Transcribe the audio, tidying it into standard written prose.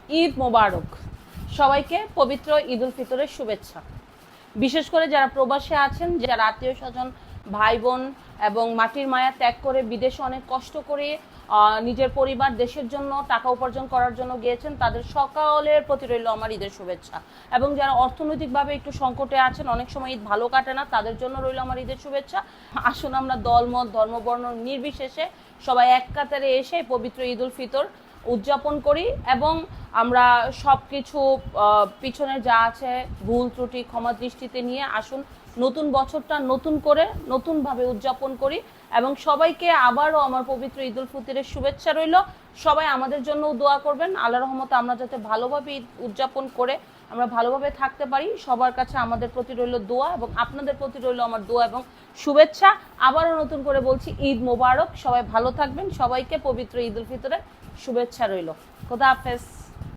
ঈদ মোবারক। সবাইকে পবিত্র ঈদ উল ফিতরের শুভেচ্ছা। বিশেষ করে যারা প্রবাসে আছেন, যারা আত্মীয় স্বজন, ভাই বোন এবং মাটির মায়া ত্যাগ করে বিদেশে অনেক কষ্ট করে নিজের পরিবার দেশের জন্য টাকা উপার্জন করার জন্য গিয়েছেন, তাদের সকলের প্রতি রইল আমার ঈদের শুভেচ্ছা। এবং যারা অর্থনৈতিকভাবে একটু সংকটে আছেন, অনেক সময় ঈদ ভালো কাটে না, তাদের জন্য রইল আমার ঈদের শুভেচ্ছা। আসুন আমরা দলমত ধর্মবর্ণ নির্বিশেষে সবাই এক কাতারে এসে পবিত্র ঈদ উল ফিতর উদযাপন করি এবং আমরা সব কিছু পিছনে যা আছে ভুল ত্রুটি ক্ষমা দৃষ্টিতে নিয়ে আসুন নতুন বছরটা নতুন করে নতুনভাবে উদযাপন করি। এবং সবাইকে আবারও আমার পবিত্র ঈদ উল ফিতরের শুভেচ্ছা রইল। সবাই আমাদের জন্য দোয়া করবেন, আল্লাহ রহমতে আমরা যাতে ভালোভাবে ঈদ উদযাপন করে আমরা ভালোভাবে থাকতে পারি। সবার কাছে আমাদের প্রতি রইল দোয়া এবং আপনাদের প্রতি রইল আমার দোয়া এবং শুভেচ্ছা। আবারও নতুন করে বলছি ঈদ মোবারক। সবাই ভালো থাকবেন, সবাইকে পবিত্র ঈদ উল ফিতরের শুভেচ্ছা রইল। খোদা হাফেজ।